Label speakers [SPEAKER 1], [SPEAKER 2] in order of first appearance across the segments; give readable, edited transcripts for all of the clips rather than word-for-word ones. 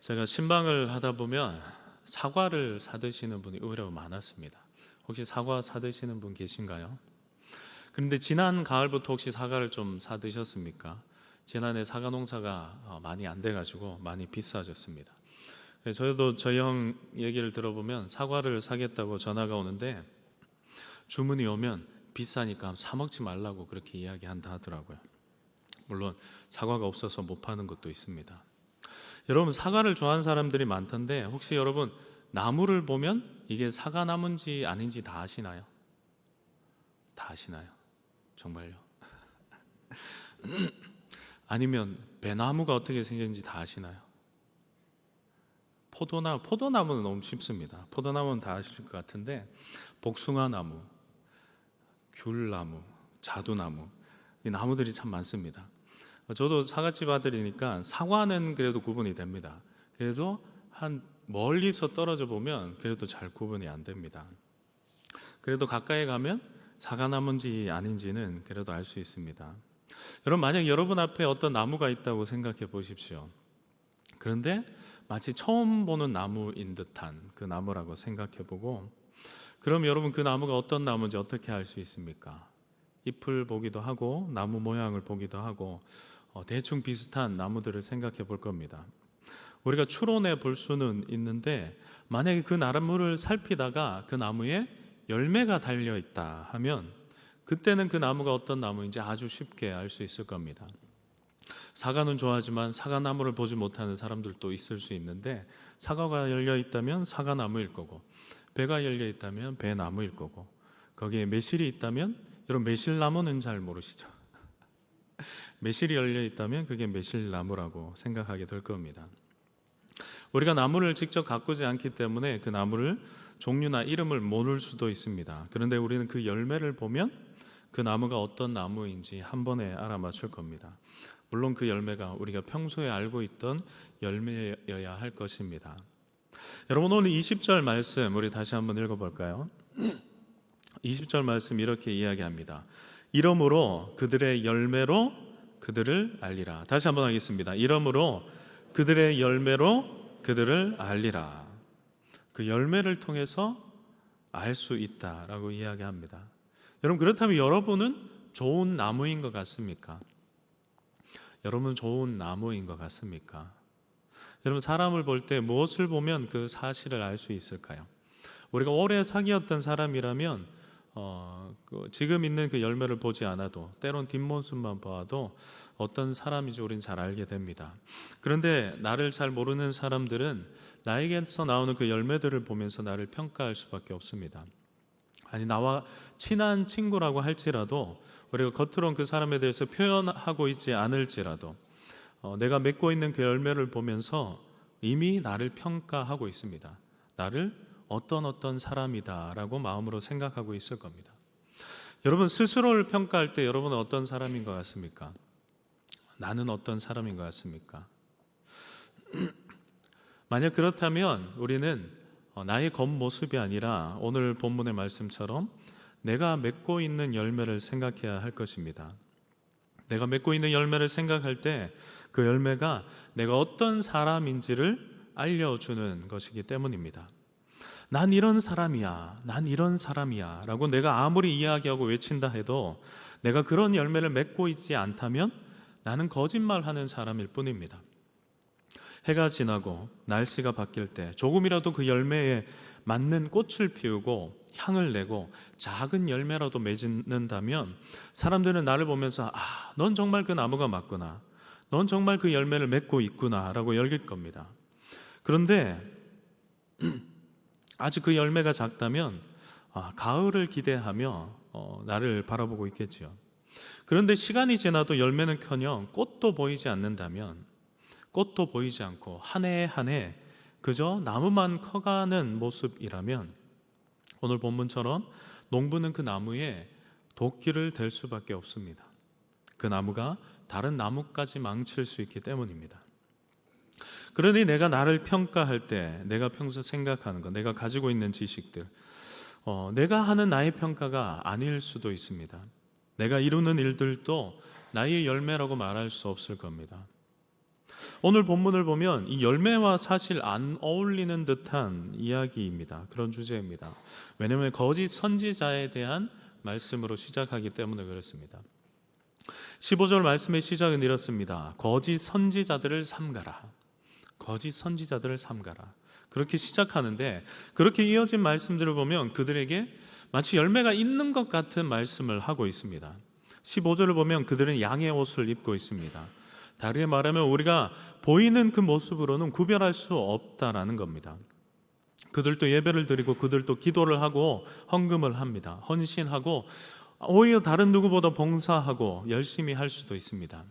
[SPEAKER 1] 제가 신방을 하다 보면 사과를 사드시는 분이 의외로 많았습니다. 혹시 사과 사드시는 분 계신가요? 그런데 지난 가을부터 혹시 사과를 좀 사드셨습니까? 지난해 사과 농사가 많이 안 돼가지고 많이 비싸졌습니다. 저희도 저희 형 얘기를 들어보면 사과를 사겠다고 전화가 오는데 주문이 오면 비싸니까 사 먹지 말라고 그렇게 이야기한다 하더라고요. 물론 사과가 없어서 못 파는 것도 있습니다. 여러분, 사과를 좋아하는 사람들이 많던데 혹시 여러분 나무를 보면 이게 사과 나무인지 아닌지 다 아시나요? 다 아시나요? 정말요? 아니면 배나무가 어떻게 생겼는지 다 아시나요? 포도나무는 너무 쉽습니다. 포도나무는 다 아실 것 같은데 복숭아나무, 귤나무, 자두나무, 이 나무들이 참 많습니다. 저도 사과집 아들이니까 사과는 그래도 구분이 됩니다. 그래도 한 멀리서 떨어져 보면 그래도 잘 구분이 안 됩니다. 그래도 가까이 가면 사과나무인지 아닌지는 그래도 알 수 있습니다. 여러분, 만약 여러분 앞에 어떤 나무가 있다고 생각해 보십시오. 그런데 마치 처음 보는 나무인 듯한 그 나무라고 생각해 보고, 그럼 여러분 그 나무가 어떤 나무인지 어떻게 알 수 있습니까? 잎을 보기도 하고 나무 모양을 보기도 하고 대충 비슷한 나무들을 생각해 볼 겁니다. 우리가 추론해 볼 수는 있는데 만약에 그 나무를 살피다가 그 나무에 열매가 달려 있다 하면 그때는 그 나무가 어떤 나무인지 아주 쉽게 알 수 있을 겁니다. 사과는 좋아하지만 사과나무를 보지 못하는 사람들도 있을 수 있는데 사과가 열려 있다면 사과나무일 거고, 배가 열려 있다면 배나무일 거고, 거기에 매실이 있다면, 여러분 매실나무는 잘 모르시죠? 매실이 열려 있다면 그게 매실나무라고 생각하게 될 겁니다. 우리가 나무를 직접 가꾸지 않기 때문에 그 나무를 종류나 이름을 모를 수도 있습니다. 그런데 우리는 그 열매를 보면 그 나무가 어떤 나무인지 한 번에 알아맞힐 겁니다. 물론 그 열매가 우리가 평소에 알고 있던 열매여야 할 것입니다. 여러분, 오늘 20절 말씀 우리 다시 한번 읽어볼까요? 20절 말씀 이렇게 이야기합니다. 이러므로 그들의 열매로 그들을 알리라. 다시 한번 하겠습니다. 이러므로 그들의 열매로 그들을 알리라. 그 열매를 통해서 알 수 있다라고 이야기합니다. 여러분, 그렇다면 여러분은 좋은 나무인 것 같습니까? 여러분 좋은 나무인 것 같습니까? 여러분, 사람을 볼 때 무엇을 보면 그 사실을 알 수 있을까요? 우리가 오래 사귀었던 사람이라면 지금 있는 그 열매를 보지 않아도 때론 뒷모습만 봐도 어떤 사람인지 우리는 잘 알게 됩니다. 그런데 나를 잘 모르는 사람들은 나에게서 나오는 그 열매들을 보면서 나를 평가할 수밖에 없습니다. 아니, 나와 친한 친구라고 할지라도 우리가 겉으론 그 사람에 대해서 표현하고 있지 않을지라도 내가 맺고 있는 그 열매를 보면서 이미 나를 평가하고 있습니다. 나를 어떤 사람이다라고 마음으로 생각하고 있을 겁니다. 여러분, 스스로를 평가할 때 여러분은 어떤 사람인 것 같습니까? 나는 어떤 사람인 것 같습니까? 만약 그렇다면 우리는 나의 겉모습이 아니라 오늘 본문의 말씀처럼 내가 맺고 있는 열매를 생각해야 할 것입니다. 내가 맺고 있는 열매를 생각할 때 그 열매가 내가 어떤 사람인지를 알려주는 것이기 때문입니다. 난 이런 사람이야, 난 이런 사람이야 라고 내가 아무리 이야기하고 외친다 해도 내가 그런 열매를 맺고 있지 않다면 나는 거짓말하는 사람일 뿐입니다. 해가 지나고 날씨가 바뀔 때 조금이라도 그 열매에 맞는 꽃을 피우고 향을 내고 작은 열매라도 맺는다면 사람들은 나를 보면서 넌 정말 그 나무가 맞구나, 넌 정말 그 열매를 맺고 있구나 라고 여길 겁니다. 그런데 아직 그 열매가 작다면 가을을 기대하며 나를 바라보고 있겠지요. 그런데 시간이 지나도 열매는커녕 꽃도 보이지 않는다면, 꽃도 보이지 않고 한 해 한 해 그저 나무만 커가는 모습이라면 오늘 본문처럼 농부는 그 나무에 도끼를 댈 수밖에 없습니다. 그 나무가 다른 나무까지 망칠 수 있기 때문입니다. 그러니 내가 나를 평가할 때 내가 평소 생각하는 것, 내가 가지고 있는 지식들, 내가 하는 나의 평가가 아닐 수도 있습니다. 내가 이루는 일들도 나의 열매라고 말할 수 없을 겁니다. 오늘 본문을 보면 이 열매와 사실 안 어울리는 듯한 이야기입니다. 그런 주제입니다. 왜냐하면 거짓 선지자에 대한 말씀으로 시작하기 때문에 그렇습니다. 15절 말씀의 시작은 이렇습니다. 거짓 선지자들을 삼가라. 거짓 선지자들을 삼가라. 그렇게 시작하는데, 그렇게 이어진 말씀들을 보면 그들에게 마치 열매가 있는 것 같은 말씀을 하고 있습니다. 15절을 보면 그들은 양의 옷을 입고 있습니다. 다르게 말하면 우리가 보이는 그 모습으로는 구별할 수 없다라는 겁니다. 그들도 예배를 드리고 그들도 기도를 하고 헌금을 합니다. 헌신하고 오히려 다른 누구보다 봉사하고 열심히 할 수도 있습니다.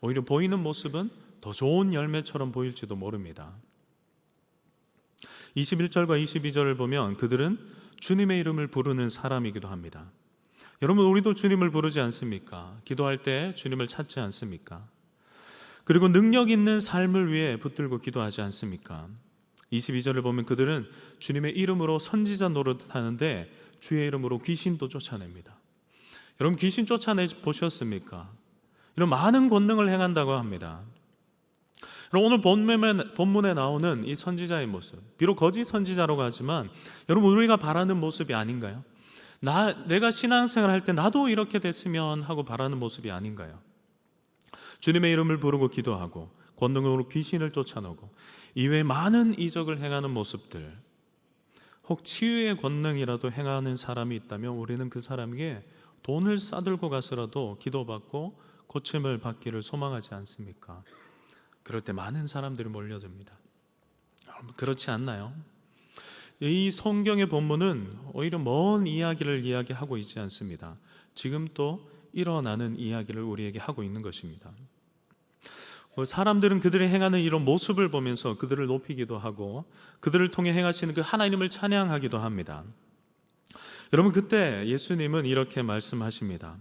[SPEAKER 1] 오히려 보이는 모습은 더 좋은 열매처럼 보일지도 모릅니다. 21절과 22절을 보면 그들은 주님의 이름을 부르는 사람이기도 합니다. 여러분, 우리도 주님을 부르지 않습니까? 기도할 때 주님을 찾지 않습니까? 그리고 능력 있는 삶을 위해 붙들고 기도하지 않습니까? 22절을 보면 그들은 주님의 이름으로 선지자 노릇하는데 주의 이름으로 귀신도 쫓아냅니다. 여러분, 귀신 쫓아내 보셨습니까? 이런 많은 권능을 행한다고 합니다. 오늘 본문에 나오는 이 선지자의 모습, 비록 거짓 선지자라고 하지만 여러분, 우리가 바라는 모습이 아닌가요? 내가 신앙생활 할 때 나도 이렇게 됐으면 하고 바라는 모습이 아닌가요? 주님의 이름을 부르고 기도하고 권능으로 귀신을 쫓아내고 이외에 많은 이적을 행하는 모습들, 혹 치유의 권능이라도 행하는 사람이 있다면 우리는 그 사람에게 돈을 싸들고 가서라도 기도받고 고침을 받기를 소망하지 않습니까? 그럴 때 많은 사람들이 몰려듭니다. 그렇지 않나요? 이 성경의 본문은 오히려 먼 이야기를 이야기하고 있지 않습니다. 지금 또 일어나는 이야기를 우리에게 하고 있는 것입니다. 사람들은 그들이 행하는 이런 모습을 보면서 그들을 높이기도 하고 그들을 통해 행하시는 그 하나님을 찬양하기도 합니다. 여러분, 그때 예수님은 이렇게 말씀하십니다.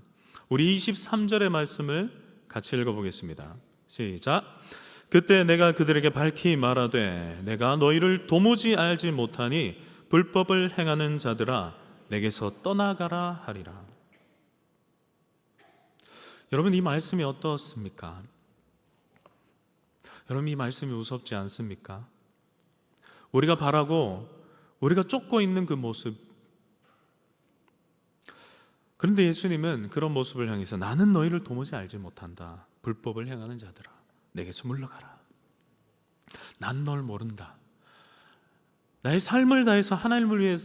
[SPEAKER 1] 우리 23절의 말씀을 같이 읽어보겠습니다. 시작. 그때 내가 그들에게 밝히 말하되 내가 너희를 도무지 알지 못하니 불법을 행하는 자들아 내게서 떠나가라 하리라. 여러분, 이 말씀이 어떻습니까? 여러분, 이 말씀이 무섭지 않습니까? 우리가 바라고 우리가 쫓고 있는 그 모습, 그런데 예수님은 그런 모습을 향해서 나는 너희를 도무지 알지 못한다. 불법을 행하는 자들아 내게서 물러가라. 난 널 모른다. 나의 삶을 다해서 하나님을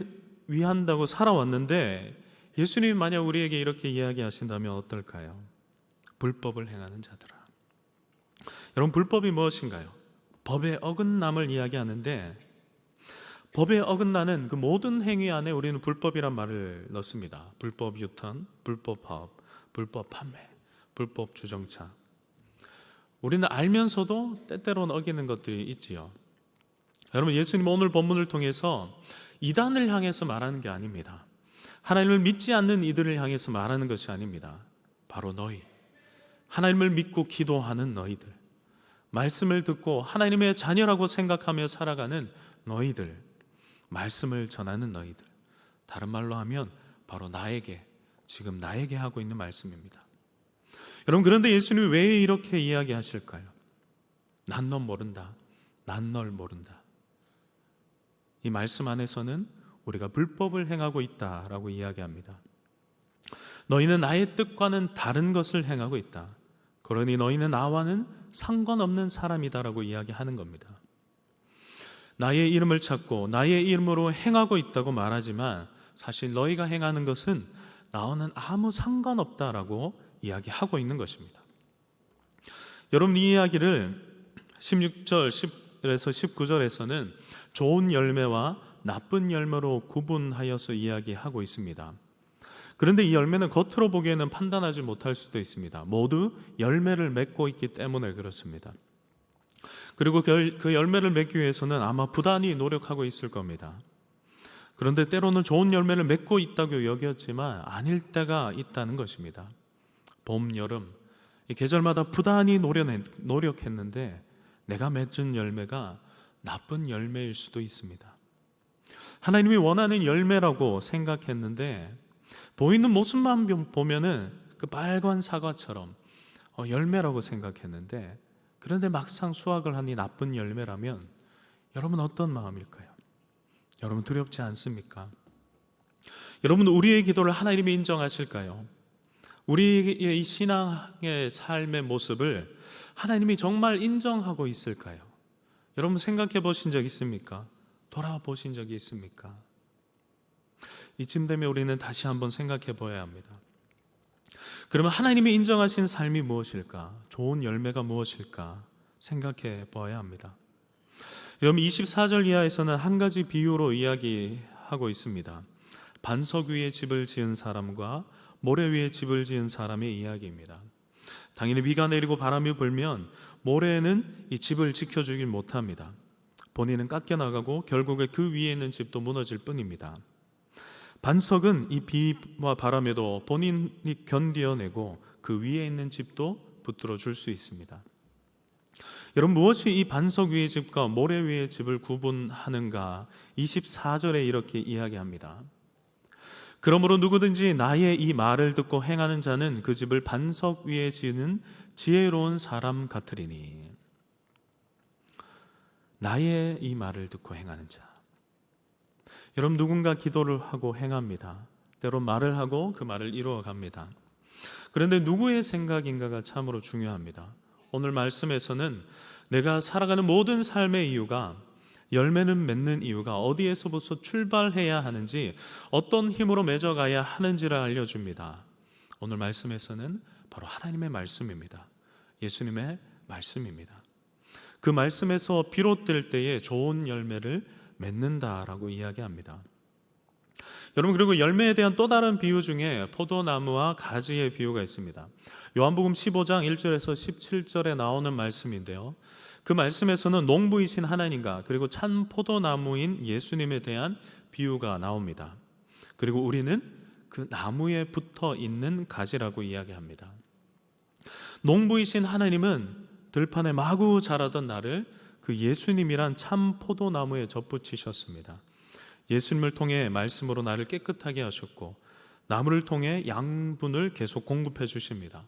[SPEAKER 1] 위한다고 살아왔는데 예수님이 만약 우리에게 이렇게 이야기하신다면 어떨까요? 불법을 행하는 자들아. 여러분, 불법이 무엇인가요? 법의 어긋남을 이야기하는데 법의 어긋나는 그 모든 행위 안에 우리는 불법이란 말을 넣습니다. 불법 유턴, 불법 파업, 불법 판매, 불법 주정차. 우리는 알면서도 때때로는 어기는 것들이 있지요. 여러분, 예수님 오늘 본문을 통해서 이단을 향해서 말하는 게 아닙니다. 하나님을 믿지 않는 이들을 향해서 말하는 것이 아닙니다. 바로 너희, 하나님을 믿고 기도하는 너희들, 말씀을 듣고 하나님의 자녀라고 생각하며 살아가는 너희들, 말씀을 전하는 너희들, 다른 말로 하면 바로 나에게, 지금 나에게 하고 있는 말씀입니다. 여러분, 그런데 예수님이 왜 이렇게 이야기하실까요? 난 너 모른다. 난 널 모른다. 이 말씀 안에서는 우리가 불법을 행하고 있다라고 이야기합니다. 너희는 나의 뜻과는 다른 것을 행하고 있다. 그러니 너희는 나와는 상관없는 사람이다라고 이야기하는 겁니다. 나의 이름을 찾고 나의 이름으로 행하고 있다고 말하지만 사실 너희가 행하는 것은 나와는 아무 상관없다라고 이야기하고 있는 것입니다. 여러분, 이 이야기를 16절, 10에서 19절에서는 좋은 열매와 나쁜 열매로 구분하여서 이야기하고 있습니다. 그런데 이 열매는 겉으로 보기에는 판단하지 못할 수도 있습니다. 모두 열매를 맺고 있기 때문에 그렇습니다. 그리고 그 열매를 맺기 위해서는 아마 부단히 노력하고 있을 겁니다. 그런데 때로는 좋은 열매를 맺고 있다고 여겼지만 아닐 때가 있다는 것입니다. 봄, 여름, 이 계절마다 부단히 노력했는데 내가 맺은 열매가 나쁜 열매일 수도 있습니다. 하나님이 원하는 열매라고 생각했는데 보이는 모습만 보면은 그 빨간 사과처럼 열매라고 생각했는데 그런데 막상 수확을 하니 나쁜 열매라면 여러분 어떤 마음일까요? 여러분 두렵지 않습니까? 여러분 우리의 기도를 하나님이 인정하실까요? 우리의 이 신앙의 삶의 모습을 하나님이 정말 인정하고 있을까요? 여러분 생각해 보신 적 있습니까? 돌아보신 적이 있습니까? 이쯤 되면 우리는 다시 한번 생각해 봐야 합니다. 그러면 하나님이 인정하신 삶이 무엇일까? 좋은 열매가 무엇일까? 생각해 봐야 합니다. 여러분 24절 이하에서는 한 가지 비유로 이야기하고 있습니다. 반석 위에 집을 지은 사람과 모래 위에 집을 지은 사람의 이야기입니다. 당연히 비가 내리고 바람이 불면 모래는 이 집을 지켜주길 못합니다. 본인은 깎여나가고 결국에 그 위에 있는 집도 무너질 뿐입니다. 반석은 이 비와 바람에도 본인이 견뎌내고 그 위에 있는 집도 붙들어 줄 수 있습니다. 여러분 무엇이 이 반석 위의 집과 모래 위의 집을 구분하는가? 24절에 이렇게 이야기합니다. 그러므로 누구든지 나의 이 말을 듣고 행하는 자는 그 집을 반석 위에 지은 지혜로운 사람 같으리니. 나의 이 말을 듣고 행하는 자. 여러분 누군가 기도를 하고 행합니다. 때론 말을 하고 그 말을 이루어갑니다. 그런데 누구의 생각인가가 참으로 중요합니다. 오늘 말씀에서는 내가 살아가는 모든 삶의 이유가, 열매는 맺는 이유가 어디에서부터 출발해야 하는지, 어떤 힘으로 맺어가야 하는지를 알려줍니다. 오늘 말씀에서는 바로 하나님의 말씀입니다. 예수님의 말씀입니다. 그 말씀에서 비롯될 때에 좋은 열매를 맺는다라고 이야기합니다. 여러분 그리고 열매에 대한 또 다른 비유 중에 포도나무와 가지의 비유가 있습니다. 요한복음 15장 1절에서 17절에 나오는 말씀인데요, 그 말씀에서는 농부이신 하나님과 그리고 참 포도나무인 예수님에 대한 비유가 나옵니다. 그리고 우리는 그 나무에 붙어 있는 가지라고 이야기합니다. 농부이신 하나님은 들판에 마구 자라던 나를 그 예수님이란 참 포도나무에 접붙이셨습니다. 예수님을 통해 말씀으로 나를 깨끗하게 하셨고 나무를 통해 양분을 계속 공급해 주십니다.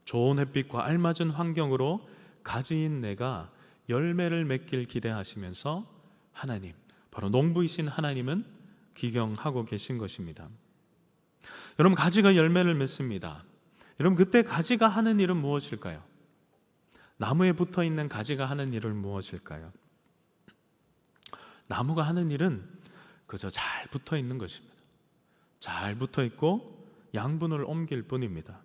[SPEAKER 1] 좋은 햇빛과 알맞은 환경으로 가지인 내가 열매를 맺길 기대하시면서 하나님, 바로 농부이신 하나님은 기경하고 계신 것입니다. 여러분 가지가 열매를 맺습니다. 여러분 그때 가지가 하는 일은 무엇일까요? 나무에 붙어 있는 가지가 하는 일은 무엇일까요? 나무가 하는 일은 그저 잘 붙어 있는 것입니다. 잘 붙어 있고 양분을 옮길 뿐입니다.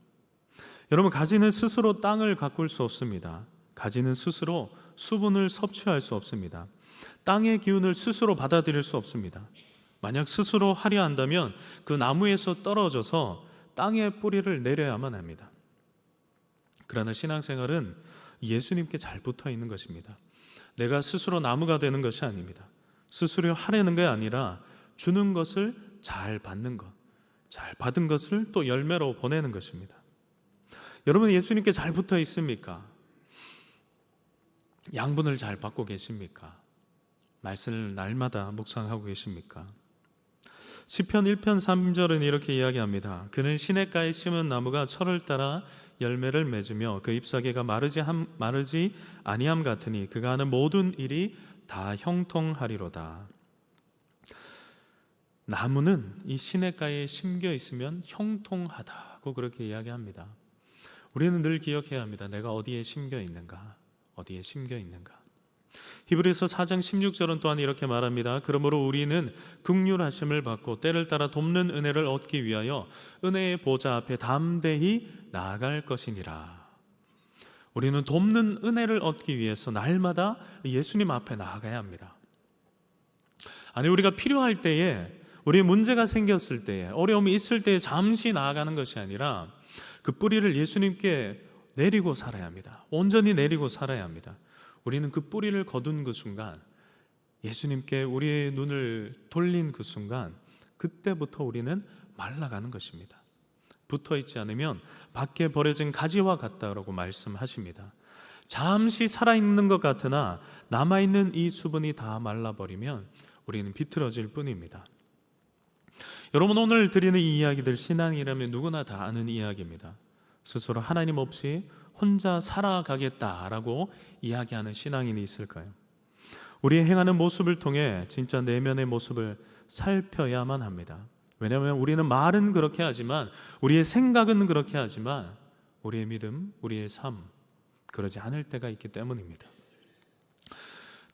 [SPEAKER 1] 여러분 가지는 스스로 땅을 가꿀 수 없습니다. 가지는 스스로 수분을 섭취할 수 없습니다. 땅의 기운을 스스로 받아들일 수 없습니다. 만약 스스로 하려 한다면 그 나무에서 떨어져서 땅에 뿌리를 내려야만 합니다. 그러나 신앙생활은 예수님께 잘 붙어 있는 것입니다. 내가 스스로 나무가 되는 것이 아닙니다. 스스로 하려는 게 아니라 주는 것을 잘 받는 것, 잘 받은 것을 또 열매로 보내는 것입니다. 여러분 예수님께 잘 붙어 있습니까? 양분을 잘 받고 계십니까? 말씀을 날마다 묵상하고 계십니까? 시편 1편 3절은 이렇게 이야기합니다. 그는 시냇가에 심은 나무가 철을 따라 열매를 맺으며 그 잎사귀가 마르지 아니함 같으니 그가 하는 모든 일이 다 형통하리로다. 나무는 이 시냇가에 심겨 있으면 형통하다고 그렇게 이야기합니다. 우리는 늘 기억해야 합니다. 내가 어디에 심겨 있는가? 어디에 심겨 있는가? 히브리서 4장 16절은 또한 이렇게 말합니다. 그러므로 우리는 긍휼하심을 받고 때를 따라 돕는 은혜를 얻기 위하여 은혜의 보좌 앞에 담대히 나아갈 것이니라. 우리는 돕는 은혜를 얻기 위해서 날마다 예수님 앞에 나아가야 합니다. 아니 우리가 필요할 때에, 우리의 문제가 생겼을 때에, 어려움이 있을 때에 잠시 나아가는 것이 아니라 그 뿌리를 예수님께 내리고 살아야 합니다. 온전히 내리고 살아야 합니다. 우리는 그 뿌리를 거둔 그 순간, 예수님께 우리의 눈을 돌린 그 순간, 그때부터 우리는 말라가는 것입니다. 붙어있지 않으면 밖에 버려진 가지와 같다라고 말씀하십니다. 잠시 살아있는 것 같으나 남아있는 이 수분이 다 말라버리면 우리는 비틀어질 뿐입니다. 여러분 오늘 드리는 이 이야기들, 신앙이라면 누구나 다 아는 이야기입니다. 스스로 하나님 없이 혼자 살아가겠다라고 이야기하는 신앙인이 있을까요? 우리의 행하는 모습을 통해 진짜 내면의 모습을 살펴야만 합니다. 왜냐하면 우리는 말은 그렇게 하지만, 우리의 생각은 그렇게 하지만 우리의 믿음, 우리의 삶 그러지 않을 때가 있기 때문입니다.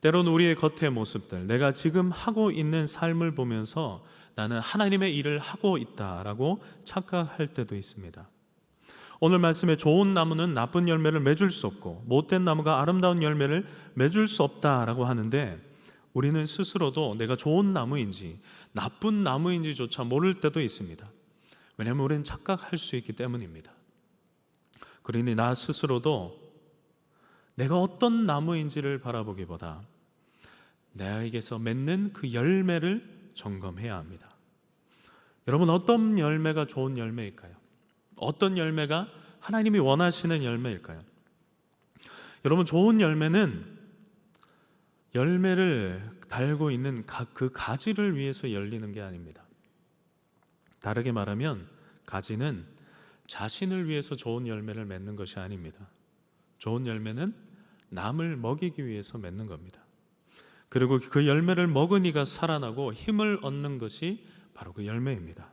[SPEAKER 1] 때로는 우리의 겉의 모습들, 내가 지금 하고 있는 삶을 보면서 나는 하나님의 일을 하고 있다라고 착각할 때도 있습니다. 오늘 말씀에 좋은 나무는 나쁜 열매를 맺을 수 없고 못된 나무가 아름다운 열매를 맺을 수 없다라고 하는데, 우리는 스스로도 내가 좋은 나무인지 나쁜 나무인지조차 모를 때도 있습니다. 왜냐하면 우리는 착각할 수 있기 때문입니다. 그러니 나 스스로도 내가 어떤 나무인지를 바라보기보다 나에게서 맺는 그 열매를 점검해야 합니다. 여러분, 어떤 열매가 좋은 열매일까요? 어떤 열매가 하나님이 원하시는 열매일까요? 여러분, 좋은 열매는 열매를 달고 있는 그 가지를 위해서 열리는 게 아닙니다. 다르게 말하면 가지는 자신을 위해서 좋은 열매를 맺는 것이 아닙니다. 좋은 열매는 남을 먹이기 위해서 맺는 겁니다. 그리고 그 열매를 먹은 이가 살아나고 힘을 얻는 것이 바로 그 열매입니다.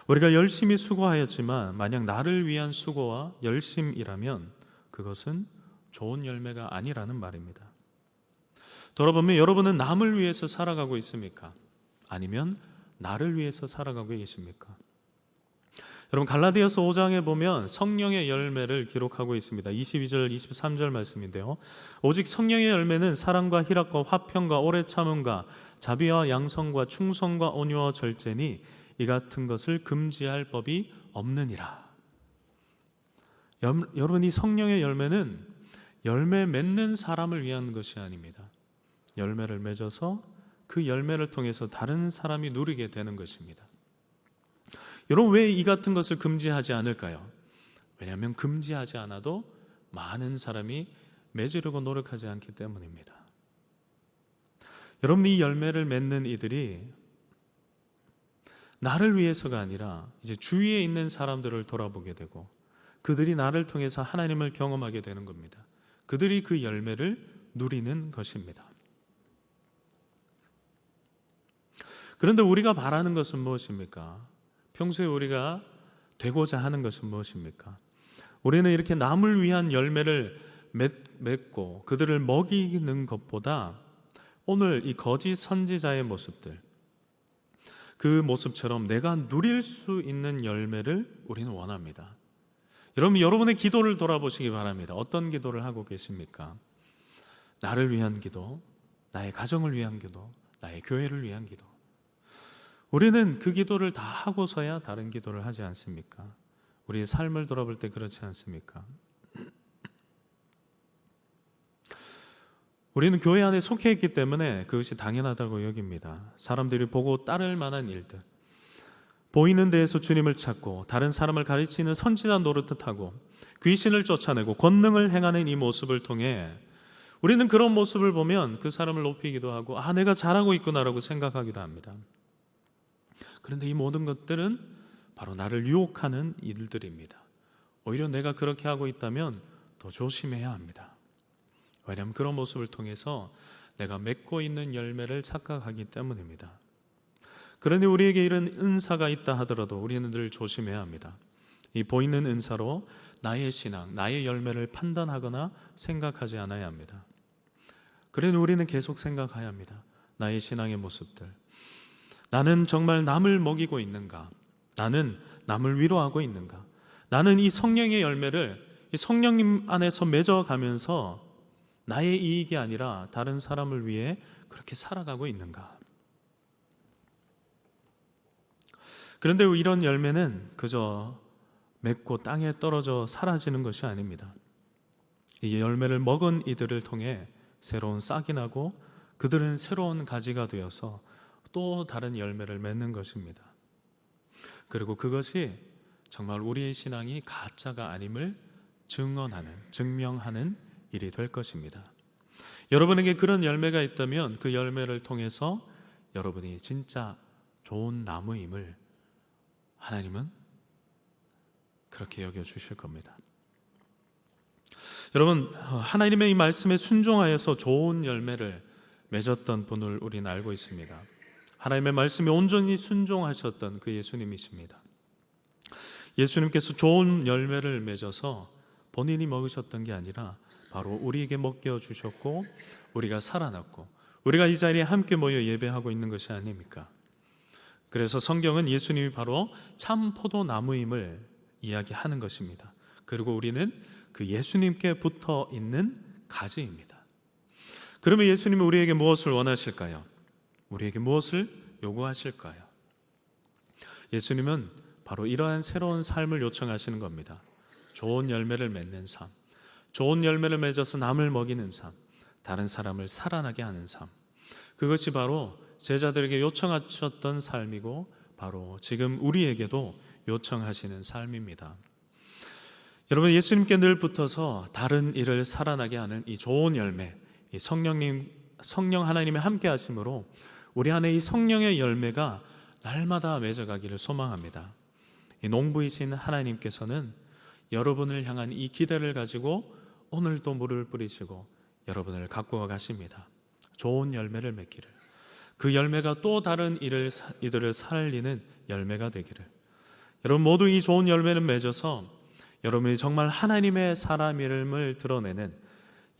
[SPEAKER 1] 우리가 열심히 수고하였지만 만약 나를 위한 수고와 열심이라면 그것은 좋은 열매가 아니라는 말입니다. 돌아보면 여러분은 남을 위해서 살아가고 있습니까? 아니면 나를 위해서 살아가고 계십니까? 여러분, 갈라디아서 5장에 보면 성령의 열매를 기록하고 있습니다. 22절 23절 말씀인데요, 오직 성령의 열매는 사랑과 희락과 화평과 오래 참음과 자비와 양성과 충성과 온유와 절제니 이 같은 것을 금지할 법이 없느니라. 여러분, 이 성령의 열매는 열매 맺는 사람을 위한 것이 아닙니다. 열매를 맺어서 그 열매를 통해서 다른 사람이 누리게 되는 것입니다. 여러분, 왜 이 같은 것을 금지하지 않을까요? 왜냐하면 금지하지 않아도 많은 사람이 맺으려고 노력하지 않기 때문입니다. 여러분, 이 열매를 맺는 이들이 나를 위해서가 아니라 이제 주위에 있는 사람들을 돌아보게 되고 그들이 나를 통해서 하나님을 경험하게 되는 겁니다. 그들이 그 열매를 누리는 것입니다. 그런데 우리가 바라는 것은 무엇입니까? 평소에 우리가 되고자 하는 것은 무엇입니까? 우리는 이렇게 남을 위한 열매를 맺고 그들을 먹이는 것보다 오늘 이 거짓 선지자의 모습들, 그 모습처럼 내가 누릴 수 있는 열매를 우리는 원합니다. 여러분의 기도를 돌아보시기 바랍니다. 어떤 기도를 하고 계십니까? 나를 위한 기도, 나의 가정을 위한 기도, 나의 교회를 위한 기도. 우리는 그 기도를 다 하고서야 다른 기도를 하지 않습니까? 우리의 삶을 돌아볼 때 그렇지 않습니까? 우리는 교회 안에 속해 있기 때문에 그것이 당연하다고 여깁니다. 사람들이 보고 따를 만한 일들, 보이는 데에서 주님을 찾고 다른 사람을 가르치는 선지자 노릇을 하고 귀신을 쫓아내고 권능을 행하는 이 모습을 통해 우리는 그런 모습을 보면 그 사람을 높이기도 하고 내가 잘하고 있구나라고 생각하기도 합니다. 그런데 이 모든 것들은 바로 나를 유혹하는 일들입니다. 오히려 내가 그렇게 하고 있다면 더 조심해야 합니다. 왜냐하면 그런 모습을 통해서 내가 맺고 있는 열매를 착각하기 때문입니다. 그런데 우리에게 이런 은사가 있다 하더라도 우리는 늘 조심해야 합니다. 이 보이는 은사로 나의 신앙, 나의 열매를 판단하거나 생각하지 않아야 합니다. 그래도 우리는 계속 생각해야 합니다. 나의 신앙의 모습들, 나는 정말 남을 먹이고 있는가? 나는 남을 위로하고 있는가? 나는 이 성령의 열매를 이 성령님 안에서 맺어가면서 나의 이익이 아니라 다른 사람을 위해 그렇게 살아가고 있는가? 그런데 이런 열매는 그저 맺고 땅에 떨어져 사라지는 것이 아닙니다. 이 열매를 먹은 이들을 통해 새로운 싹이 나고 그들은 새로운 가지가 되어서 또 다른 열매를 맺는 것입니다. 그리고 그것이 정말 우리의 신앙이 가짜가 아님을 증명하는 일이 될 것입니다. 여러분에게 그런 열매가 있다면 그 열매를 통해서 여러분이 진짜 좋은 나무임을 하나님은 그렇게 여겨주실 겁니다. 여러분, 하나님의 이 말씀에 순종하여서 좋은 열매를 맺었던 분을 우리는 알고 있습니다. 하나님의 말씀에 온전히 순종하셨던 그 예수님이십니다. 예수님께서 좋은 열매를 맺어서 본인이 먹으셨던 게 아니라 바로 우리에게 먹여 주셨고, 우리가 살아났고, 우리가 이 자리에 함께 모여 예배하고 있는 것이 아닙니까? 그래서 성경은 예수님이 바로 참 포도나무임을 이야기하는 것입니다. 그리고 우리는 그 예수님께 붙어 있는 가지입니다. 그러면 예수님은 우리에게 무엇을 원하실까요? 우리에게 무엇을 요구하실까요? 예수님은 바로 이러한 새로운 삶을 요청하시는 겁니다. 좋은 열매를 맺는 삶, 좋은 열매를 맺어서 남을 먹이는 삶, 다른 사람을 살아나게 하는 삶, 그것이 바로 제자들에게 요청하셨던 삶이고 바로 지금 우리에게도 요청하시는 삶입니다. 여러분, 예수님께 늘 붙어서 다른 일을 살아나게 하는 이 좋은 열매, 이 성령 하나님의 함께 하심으로 우리 안에 이 성령의 열매가 날마다 맺어가기를 소망합니다. 이 농부이신 하나님께서는 여러분을 향한 이 기대를 가지고 오늘도 물을 뿌리시고 여러분을 갖고 가십니다. 좋은 열매를 맺기를, 그 열매가 또 다른 이들을 살리는 열매가 되기를. 여러분 모두 이 좋은 열매를 맺어서 여러분이 정말 하나님의 사람임을 드러내는,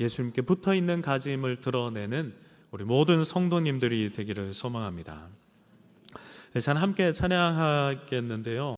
[SPEAKER 1] 예수님께 붙어있는 가짐을 드러내는 우리 모든 성도님들이 되기를 소망합니다. 자, 함께 찬양하겠는데요.